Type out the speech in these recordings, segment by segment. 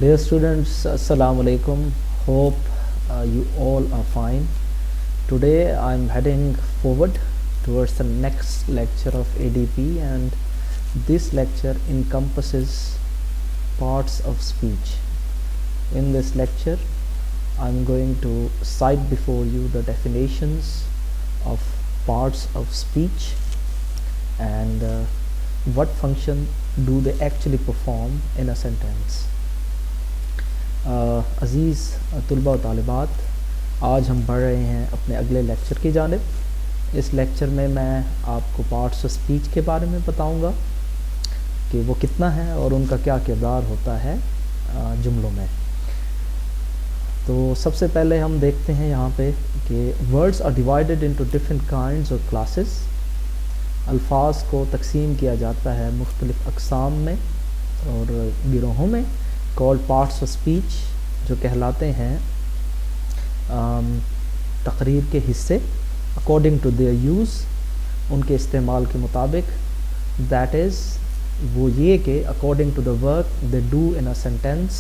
Dear students, Assalamu alaikum. Hope you all are fine. Today I'm heading forward towards the next lecture of ADP, and this lecture encompasses parts of speech. In this lecture I'm going to cite before you the definitions of parts of speech and what function do they actually perform in a sentence. عزیز طلباء و طالبات، آج ہم بڑھ رہے ہیں اپنے اگلے لیکچر کی جانب۔ اس لیکچر میں آپ کو پارٹس آف اسپیچ کے بارے میں بتاؤں گا کہ وہ کتنا ہے اور ان کا کیا کردار ہوتا ہے جملوں میں۔ تو سب سے پہلے ہم دیکھتے ہیں یہاں پہ کہ words are divided into different kinds اور کلاسز۔ الفاظ کو تقسیم کیا جاتا ہے مختلف اقسام میں اور گروہوں میں، کالڈ پارٹس آف اسپیچ، جو کہلاتے ہیں تقریر کے حصے، اکارڈنگ ٹو دیئر یوز، ان کے استعمال کے مطابق، دیٹ از وہ یہ کہ according to the work they do in a sentence,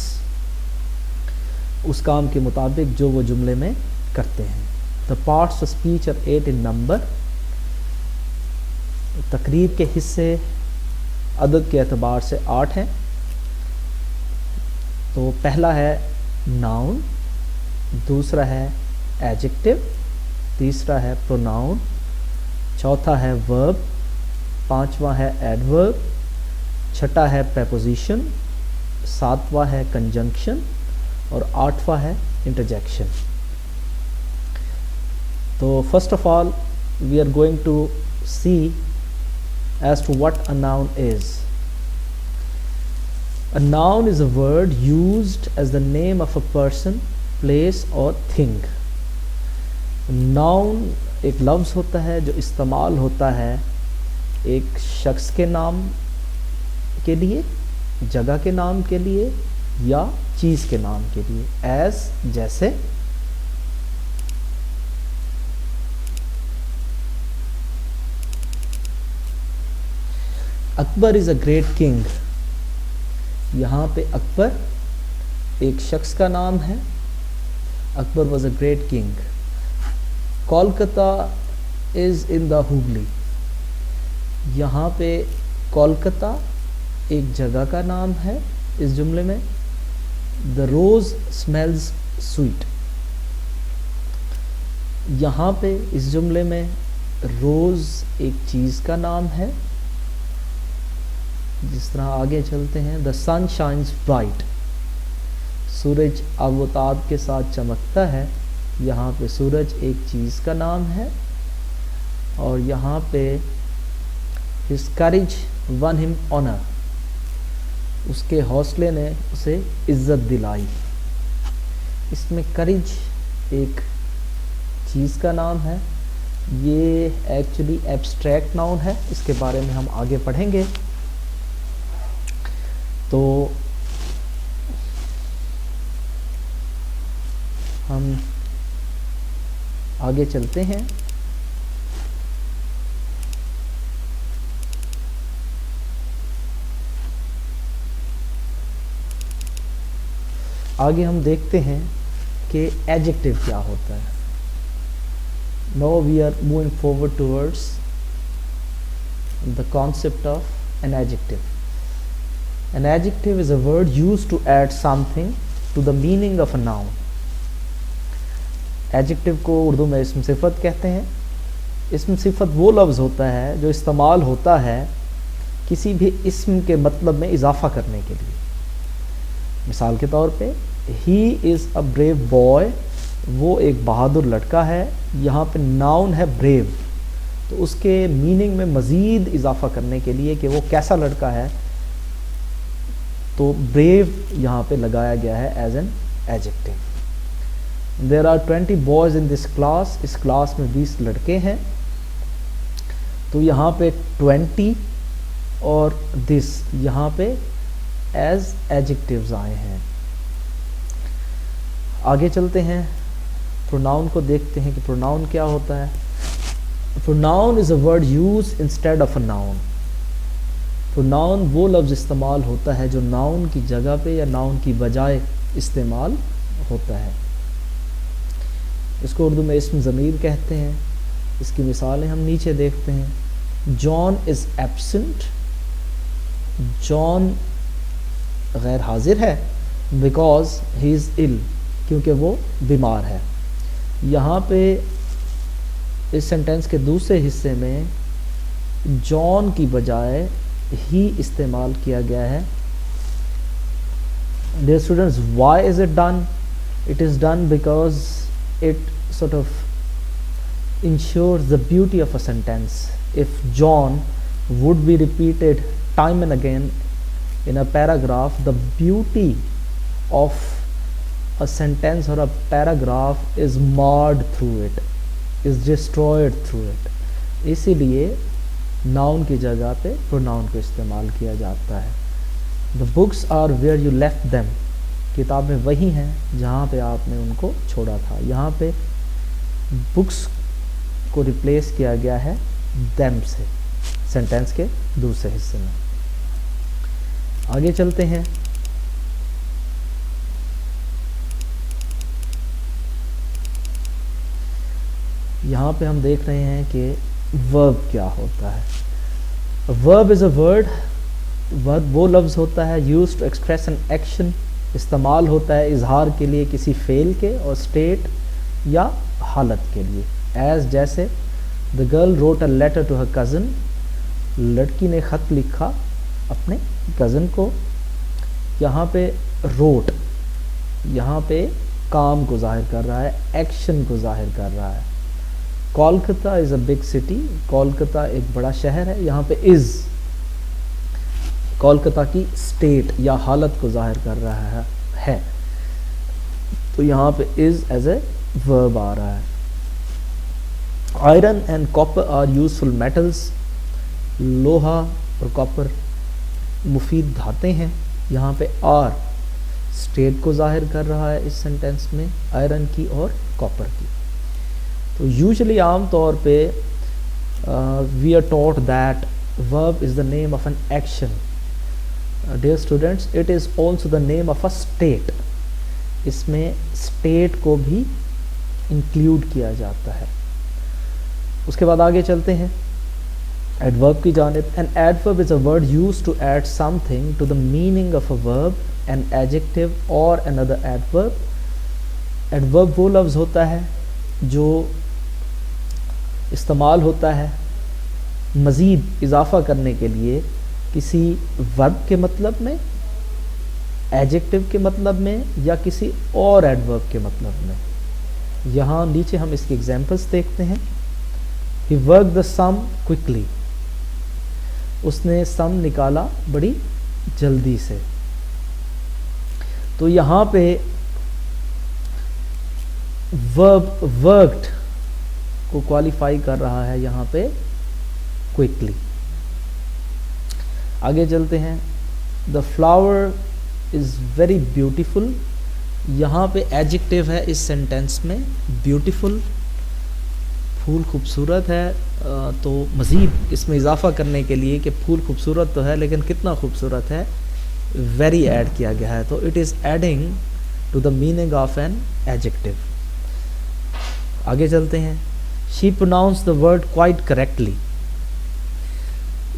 اس کام کے مطابق جو وہ جملے میں کرتے ہیں۔ The parts of speech are 8 in number. تقریر کے حصے عدد کے اعتبار سے 8 ہیں۔ تو پہلا ہے ناؤن، دوسرا ہے ایڈجیکٹو، تیسرا ہے پروناؤن، چوتھا ہے ورب، پانچواں ہے ایڈورب، چھٹا ہے پریپوزیشن، ساتواں ہے کنجنکشن اور آٹھواں ہے انٹرجیکشن۔ تو first of all we are going to see as to what a noun is. A noun is a word used as the name of a person, place or thing. Noun ایک لفظ ہوتا ہے جو استعمال ہوتا ہے ایک شخص کے نام کے لیے، جگہ کے نام کے لیے یا چیز کے نام کے لیے، as جیسے۔ Akbar is a great king. یہاں پہ اکبر ایک شخص کا نام ہے، Akbar was a great king. Kolkata is in the Hooghly. یہاں پہ کولکتہ ایک جگہ کا نام ہے اس جملے میں۔ دا روز اسمیلز سویٹ۔ یہاں پہ اس جملے میں روز ایک چیز کا نام ہے۔ جس طرح آگے چلتے ہیں، دا سن شائنز برائٹ۔ سورج آب و تاب کے ساتھ چمکتا ہے۔ یہاں پہ سورج ایک چیز کا نام ہے اور یہاں پہ his courage won him honor۔ اس کے حوصلے نے اسے عزت دلائی۔ اس میں courage ایک چیز کا نام ہے۔ یہ ایکچولی ایبسٹریکٹ ناؤن ہے، اس کے بارے میں ہم آگے پڑھیں گے۔ تو ہم آگے چلتے ہیں۔ آگے ہم دیکھتے ہیں کہ ایڈجیکٹو کیا ہوتا ہے۔ Now we are moving forward towards the concept of an adjective. An adjective is a word used to add something to the meaning of a noun. Adjective کو اردو میں اسم صفت کہتے ہیں۔ اسم صفت وہ لفظ ہوتا ہے جو استعمال ہوتا ہے کسی بھی اسم کے مطلب میں اضافہ کرنے کے لیے۔ مثال کے طور پہ he is a brave boy، وہ ایک بہادر لڑکا ہے۔ یہاں پہ ناؤن ہے brave، تو اس کے میننگ میں مزید اضافہ کرنے کے لیے کہ وہ کیسا لڑکا ہے، تو brave یہاں پہ لگایا گیا ہے as an adjective. There are 20 boys in this class، اس کلاس میں 20 لڑکے ہیں۔ تو یہاں پہ 20 اور this یہاں پہ ایز ایڈجیکٹیوز آئے ہیں۔ آگے چلتے ہیں، پروناؤن کو دیکھتے ہیں کہ پروناؤن کیا ہوتا ہے۔ Pronoun is a word used instead of a noun. Pronoun وہ لفظ استعمال ہوتا ہے جو ناؤن کی جگہ پہ یا ناؤن کی بجائے استعمال ہوتا ہے. اس کو اردو میں اسم ضمیر کہتے ہیں. اس کی مثالیں ہم نیچے دیکھتے ہیں. جان از ایبسنٹ. جان غیر حاضر ہے بیکاز ہی از ill, کیونکہ وہ بیمار ہے. یہاں پہ اس سینٹینس کے دوسرے حصے میں جان کی بجائے ہی استعمال کیا گیا ہے. Dear students, why is it done? It is done because it sort of ensures the beauty of a sentence. If John would be repeated time and again in a paragraph, the beauty of a sentence or a paragraph is marred through it, is destroyed through it. اسی لیے noun کی جگہ پہ pronoun کو استعمال کیا جاتا ہے. The books are where you left them. کتابیں وہی ہیں جہاں پہ آپ نے ان کو چھوڑا تھا. یہاں پہ بکس کو ریپلیس کیا گیا ہے them سے سینٹینس کے دوسرے حصے میں. آگے چلتے ہیں. یہاں پہ ہم دیکھ رہے ہیں کہ verb کیا ہوتا ہے. verb is a word. verb وہ لفظ ہوتا ہے used to express an action, استعمال ہوتا ہے اظہار کے لیے کسی فعل کے, اور state یا حالت کے لیے. as جیسے the girl wrote a letter to her cousin. لڑکی نے خط لکھا اپنے کزن کو. یہاں پہ wrote یہاں پہ کام کو ظاہر کر رہا ہے, ایکشن کو ظاہر کر رہا ہے. کولکتہ از اے بگ سٹی. کولکتہ ایک بڑا شہر ہے. یہاں پہ از کولکتہ کی اسٹیٹ یا حالت کو ظاہر کر رہا ہے. تو یہاں پہ از ایز اے ورب آ رہا ہے. Iron and copper are useful metals. لوہا اور کاپر مفید دھاتیں ہیں. یہاں پہ آر اسٹیٹ کو ظاہر کر رہا ہے اس سینٹینس میں, آئرن کی اور کاپر کی. تو یوزلی عام طور پہ we are taught that verb is the name of an action. Dear students, it is also the name of a state. اس میں state کو بھی انکلیوڈ کیا جاتا ہے. اس کے بعد آگے چلتے ہیں adverb کی جانب. An adverb is a word used to add something to the meaning of a verb, an adjective or another adverb. adverb وہ لفظ ہوتا ہے جو استعمال ہوتا ہے مزید اضافہ کرنے کے لیے کسی ورب کے مطلب میں, ایڈجیکٹو کے مطلب میں, یا کسی اور ایڈورب کے مطلب میں. یہاں نیچے ہم اس کی ایگزامپلس دیکھتے ہیں. He worked the sum quickly. اس نے سم نکالا بڑی جلدی سے. تو یہاں پہ verb worked کو کوالیفائی کر رہا ہے یہاں پہ quickly. آگے چلتے ہیں. The flower is very beautiful. یہاں پہ ایڈجیکٹیو ہے اس سینٹینس میں beautiful. پھول خوبصورت ہے, تو مزید اس میں اضافہ کرنے کے لیے کہ پھول خوبصورت تو ہے لیکن کتنا خوبصورت ہے, very ایڈ کیا گیا ہے. تو it is adding to the meaning of an adjective. آگے چلتے ہیں. She pronounced the word quite correctly.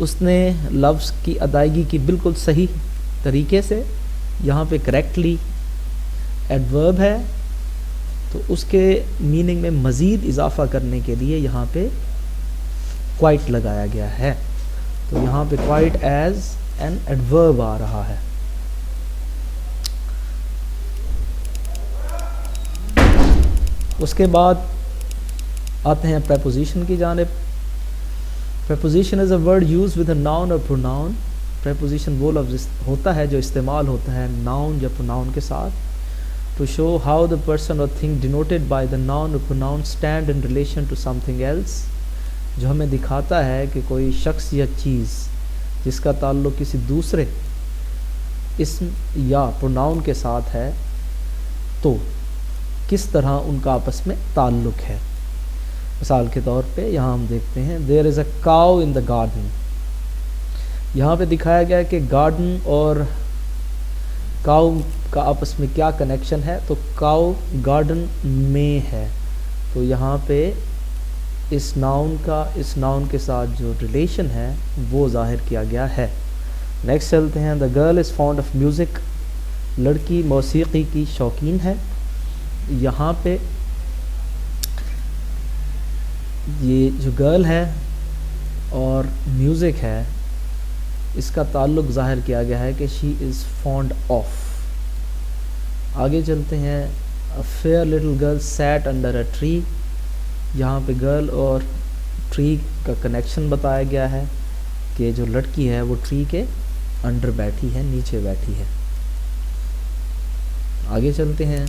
اس نے لفظ کی ادائیگی کی بالکل صحیح طریقے سے. یہاں پہ کریکٹلی ایڈورب ہے, تو اس کے میننگ میں مزید اضافہ کرنے کے لیے یہاں پہ کوائٹ لگایا گیا ہے. تو یہاں پہ کوائٹ ایز این ایڈورب آ رہا ہے. اس کے بعد آتے ہیں پریپوزیشن کی جانب. Preposition is a word used with a noun or pronoun. Preposition وہ لفظ ہوتا ہے جو استعمال ہوتا ہے noun یا pronoun کے ساتھ, to show how the person or thing denoted by the noun or pronoun stand in relation to something else. جو ہمیں دکھاتا ہے کہ کوئی شخص یا چیز جس کا تعلق کسی دوسرے اسم یا pronoun کے ساتھ ہے تو کس طرح ان کا آپس میں تعلق ہے. مثال کے طور پہ یہاں ہم دیکھتے ہیں there is a cow in the garden. یہاں پہ دکھایا گیا کہ گارڈن اور کاؤ کا آپس میں کیا کنیکشن ہے، تو کاؤ گارڈن میں ہے، تو یہاں پہ اس ناؤن کے ساتھ جو ریلیشن ہے وہ ظاہر کیا گیا ہے۔ نیکسٹ چلتے ہیں، the girl is fond of music, لڑکی موسیقی کی شوقین ہے۔ یہاں پہ یہ جو گرل ہے اور میوزک ہے اس کا تعلق ظاہر کیا گیا ہے کہ شی از فونڈ آف۔ آگے چلتے ہیں، a fair little girl sat under a tree، یہاں پہ گرل اور ٹری کا کنیکشن بتایا گیا ہے کہ جو لڑکی ہے وہ ٹری کے انڈر بیٹھی ہے، نیچے بیٹھی ہے۔ آگے چلتے ہیں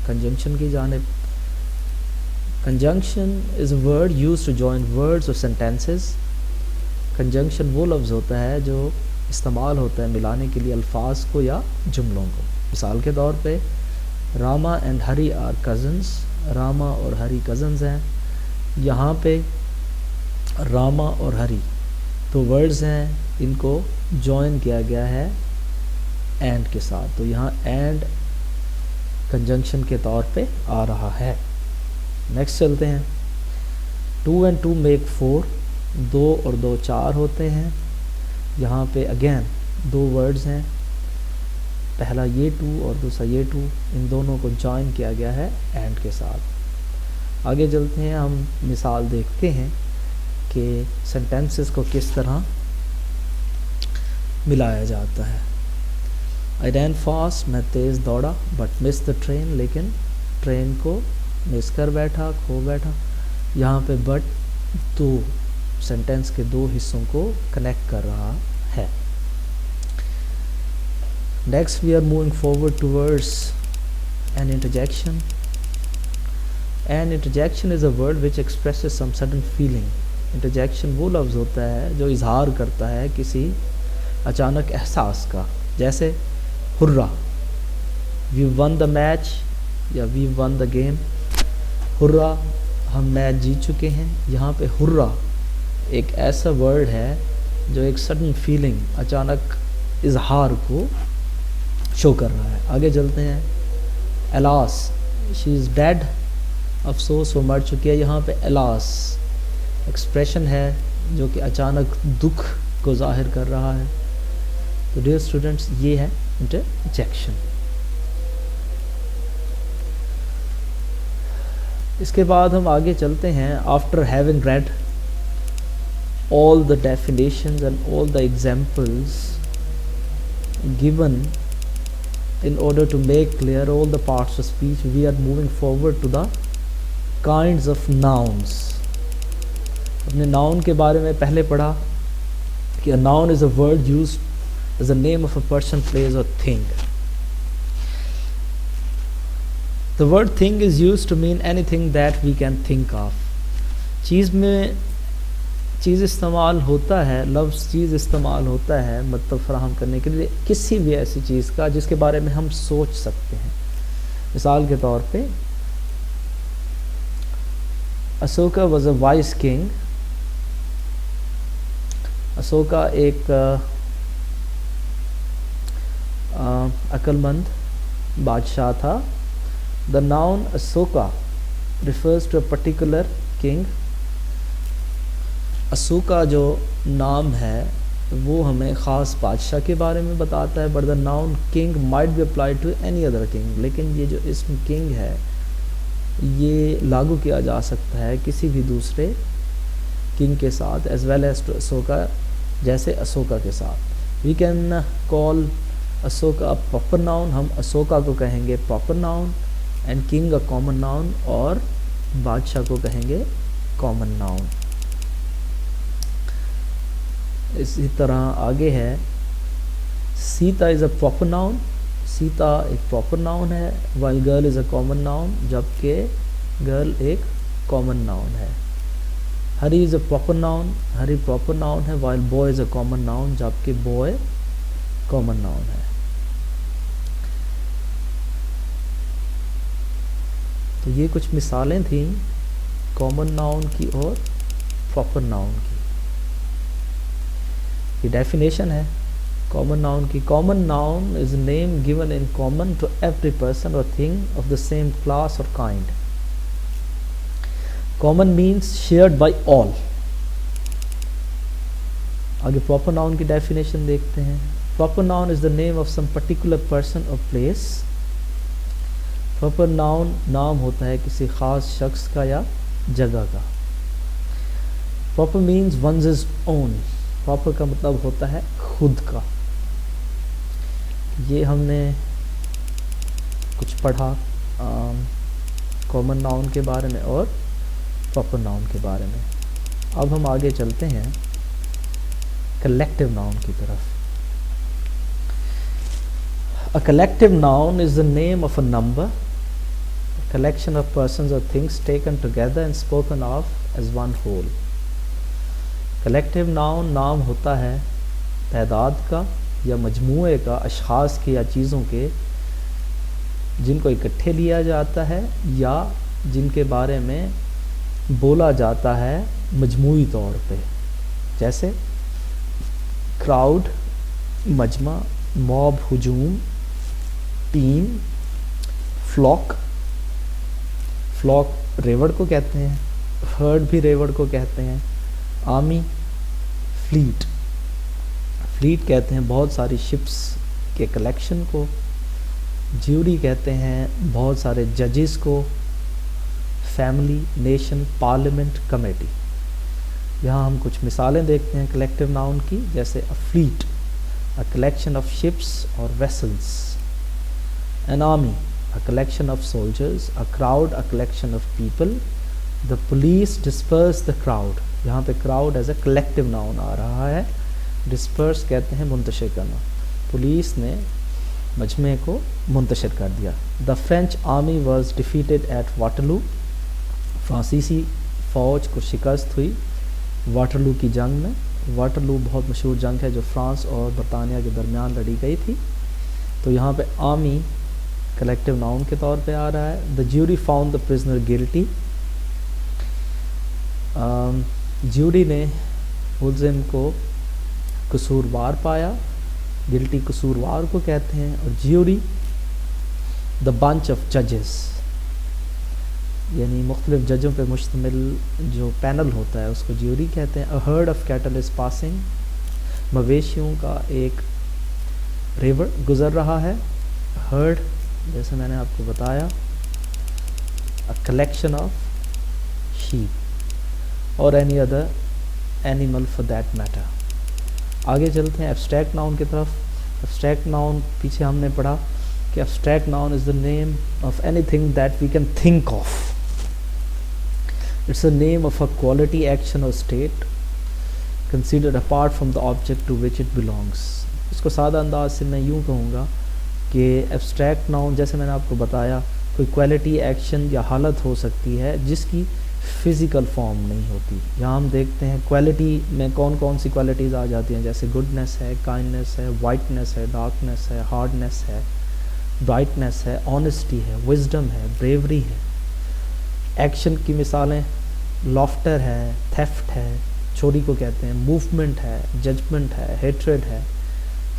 کنجنکشن کی جانب۔ Conjunction is a word use to join words اور سینٹینسز۔ کنجنکشن وہ لفظ ہوتا ہے جو استعمال ہوتا ہے ملانے کے لیے الفاظ کو یا جملوں کو۔ مثال کے طور پہ Rama and Hari are cousins, Rama اور ہری کزنز ہیں۔ یہاں پہ راما اور ہری تو ورڈز ہیں، ان کو جوائن کیا گیا ہے اینڈ کے ساتھ، تو یہاں اینڈ کنجنکشن کے طور پہ آ رہا ہے۔ نیکسٹ چلتے ہیں، 2 and 2 make 4، 2 اور 2 4 ہوتے ہیں۔ یہاں پہ اگین 2 ورڈز ہیں، پہلا یہ 2 اور دوسرا یہ 2، ان دونوں کو جوائن کیا گیا ہے اینڈ کے ساتھ۔ آگے چلتے ہیں، ہم مثال دیکھتے ہیں کہ سینٹینسز کو کس طرح ملایا جاتا ہے۔ I ran fast، میں تیز دوڑا، بٹ مس دا ٹرین، لیکن ٹرین کو مس کر بیٹھا، کھو بیٹھا۔ یہاں پہ بٹ 2 سینٹینس کے 2 حصوں کو کنیکٹ کر رہا ہے۔ Next we are moving forward towards an interjection. An interjection is a word which expresses some sudden feeling۔ انٹرجیکشن وہ لفظ ہوتا ہے جو اظہار کرتا ہے کسی اچانک احساس کا، جیسے ہرا، وی ون دا میچ یا وی ون دا گیم۔ ہرا، ہم میچ جیت چکے ہیں۔ یہاں پہ ہرا ایک ایسا ورڈ ہے جو ایک سڈن فیلنگ، اچانک اظہار کو شو کر رہا ہے۔ آگے چلتے ہیں، الاس، شی از ڈیڈ، افسوس وہ مر چکی ہے۔ یہاں پہ الاس ایکسپریشن ہے جو کہ اچانک دکھ کو ظاہر کر رہا ہے۔ تو ڈیئر اسٹوڈنٹس، یہ ہے انٹرجیکشن۔ اس کے بعد ہم آگے چلتے ہیں، after having read all the definitions and all the examples given in order to make clear all the parts of speech, we are moving forward to the kinds of nouns۔ اپنے noun کے بارے میں پہلے پڑھا کہ a noun is a word used as a name of a person, place or thing۔ The word thing is used to mean anything that we can think of۔ چیز میں چیز استعمال ہوتا ہے، لفظ چیز استعمال ہوتا ہے مطلب فراہم کرنے کے لیے کسی بھی ایسی چیز کا جس کے بارے میں ہم سوچ سکتے ہیں۔ مثال کے طور پہ Ashoka was a wise king۔ Ashoka ایک عقل مند بادشاہ تھا۔ The noun Ashoka refers to a particular king۔ اسوکا جو نام ہے وہ ہمیں خاص بادشاہ کے بارے میں بتاتا ہے، but the noun king might be applied to any other king۔ لیکن یہ جو اسم king ہے یہ لاگو کیا جا سکتا ہے کسی بھی دوسرے کنگ کے ساتھ، as well as to Ashoka، جیسے اسوکا کے ساتھ۔ We can call Ashoka a proper noun، ہم اسوکا کو کہیں گے proper noun، and king a common noun، اور بادشاہ کو کہیں گے common noun۔ اسی طرح آگے ہے، سیتا از اے پراپر ناؤن۔ سیتا ایک پراپر ناؤن ہے، while girl is a common noun، جبکہ گرل ایک کامن ناؤن ہے۔ Hari is a proper noun, Hari proper noun ہے، while boy is a common noun، جبکہ بوائے کامن ناؤن ہے۔ تو یہ کچھ مثالیں تھیں کامن ناؤن کی اور پراپر ناؤن کی۔ کی ڈیفینیشن ہے کامن ناؤن کی. Common noun is a name given in common to every person or thing of the same class or kind. Common means shared by all. آگے proper noun کی definition دیکھتے ہیں. Proper noun is the name of some particular person or place. Proper noun نام ہوتا ہے کسی خاص شخص کا یا جگہ کا. Proper means ones is own. Proper کا مطلب ہوتا ہے خود کا. یہ ہم نے کچھ پڑھا کامن ناؤن کے بارے میں اور پراپر ناؤن کے بارے میں. اب ہم آگے چلتے ہیں کلیکٹیو ناؤن کی طرف. A collective noun is the name of a number, a collection of persons or things taken together and spoken of as one whole. Collective noun نام ہوتا ہے تعداد کا یا مجموعے کا اشخاص کے یا چیزوں کے جن کو اکٹھے لیا جاتا ہے یا جن کے بارے میں بولا جاتا ہے مجموعی طور پہ. جیسے کراؤڈ مجمع، موب ہجوم، ٹیم، فلاک. فلاک ریوڑ کو کہتے ہیں، ہرڈ بھی ریوڑ کو کہتے ہیں. Army, flat. فلیٹ کہتے ہیں بہت ساری شپس کے کلیکشن کو. جیوری کہتے ہیں بہت سارے ججز کو. Family, nation, parliament, committee. یہاں ہم کچھ مثالیں دیکھتے ہیں کلیکٹیو ناؤن کی. جیسے a fleet, a collection of ships or vessels. An army, a collection of soldiers. A crowd, a collection of people. The police dispersed the crowd. یہاں پہ crowd as a collective noun آ رہا ہے. disperse کہتے ہیں منتشر کرنا. Police نے مجمع کو منتشر کر دیا. The French army was defeated at Waterloo. فرانسیسی فوج کو شکست ہوئی واٹرلو کی جنگ میں. واٹرلو بہت مشہور جنگ ہے جو فرانس اور برطانیہ کے درمیان لڑی گئی تھی. تو یہاں پہ آرمی کلیکٹیو ناؤن کے طور پہ آ رہا ہے. The jury found the prisoner guilty. Jury نے ملزم کو قصوروار پایا. گلٹی قصوروار کو کہتے ہیں. اور جیوری دا بنچ آف ججز، یعنی مختلف ججوں پہ مشتمل جو پینل ہوتا ہے اس کو جیوری کہتے ہیں. A herd of cattle is passing. مویشیوں کا ایک ریور گزر رہا ہے. ہرڈ جیسے میں نے آپ کو بتایا اے کلیکشن آف شیپ اور any other animal for that matter. آگے چلتے ہیں ایبسٹریکٹ ناؤن کی طرف. ایبسٹریکٹ ناؤن پیچھے ہم نے پڑھا کہ abstract noun is the name of anything that we can think of. It's a name of a quality, action or state considered apart from the object to which it belongs. اس کو سادہ انداز سے میں یوں کہوں گا کہ abstract noun جیسے میں نے آپ کو بتایا کوئی کوالٹی، ایکشن یا حالت ہو سکتی ہے جس کی فزیکل فارم نہیں ہوتی. یہاں ہم دیکھتے ہیں کوالٹی میں کون کون سی کوالٹیز آ جاتی ہیں. جیسے گڈنس ہے، کائنڈنس ہے، وائٹنس ہے، ڈارکنس ہے، ہارڈنس ہے، برائٹنس ہے، آنیسٹی ہے، وزڈم ہے، بریوری ہے. ایکشن کی مثالیں لافٹر ہے، تھیفٹ ہے، چوری کو کہتے ہیں، موومنٹ ہے، ججمنٹ ہے، ہیٹریڈ ہے.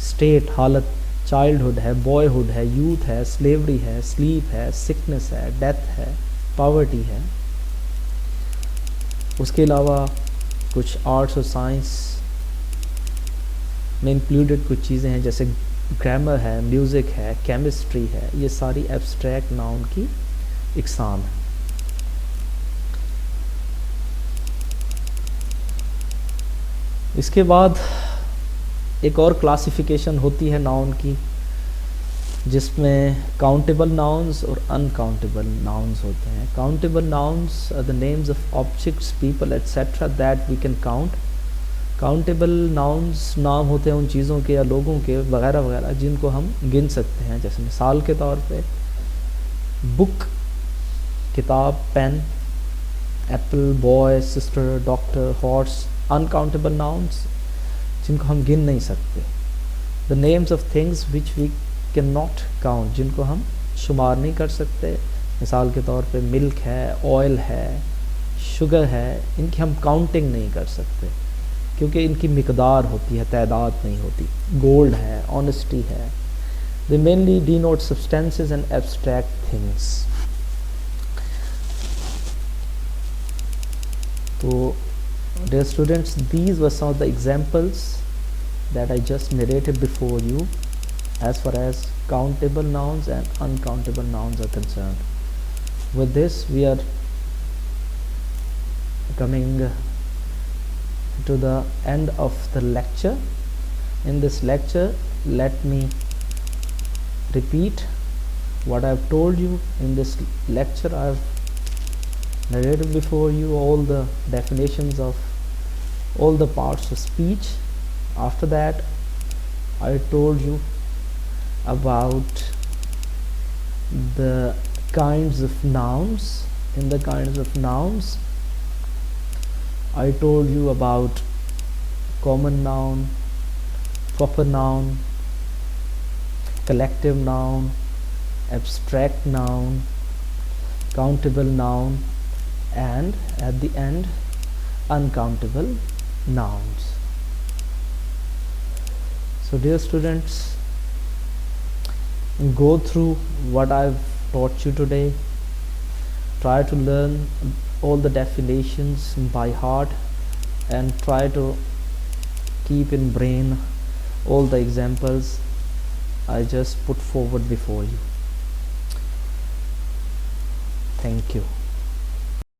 اسٹیٹ حالت چائلڈہڈ ہے، بوائے ہوڈ ہے، یوتھ ہے، سلیوری ہے، سلیپ ہے، سکنس ہے، ڈیتھ ہے، پاورٹی ہے. اس کے علاوہ کچھ آرٹس اور سائنس میں انکلوڈیڈ کچھ چیزیں ہیں جیسے گرامر ہے، میوزک ہے، کیمسٹری ہے. یہ ساری ایبسٹریکٹ ناؤن کی اقسام ہیں. اس کے بعد ایک اور کلاسیفیکیشن ہوتی ہے ناؤن کی جس میں کاؤنٹیبل ناؤنز اور ان کاؤنٹیبل ناؤنز ہوتے ہیں. Countable nouns are the names of objects, people etcetera that we can count. Countable nouns نام ہوتے ہیں ان چیزوں کے یا لوگوں کے وغیرہ وغیرہ جن کو ہم گن سکتے ہیں. جیسے مثال کے طور پہ بک کتاب، pen, apple, boy, sister, doctor, horse. Uncountable nouns جن کو ہم گن نہیں سکتے. The names of things which we can not count, جن کو ہم شمار نہیں کر سکتے. مثال کے طور پہ ملک ہے، آئل ہے، شوگر ہے، ان کی ہم کاؤنٹنگ نہیں کر سکتے. کیونکہ ان کی مقدار ہوتی ہے، تعداد نہیں ہوتی. گولڈ ہے، آنیسٹی ہے. They mainly denote substances and abstract things. So, dear students, these were some of the examples that I just narrated before you as far as countable nouns and uncountable nouns are concerned. With this, we are coming to the end of the lecture. In this lecture, let me repeat what I have told you. In this lecture, I have narrated before you all the definitions of all the parts of speech. After that, I told you about the kinds of nouns. In the kinds of nouns, I told you about common noun, proper noun, collective noun, abstract noun, countable noun, and at the end, uncountable nouns. So dear students, go through what I've taught you today. Try to learn all the definitions by heart and try to keep in brain all the examples I just put forward before you. Thank you.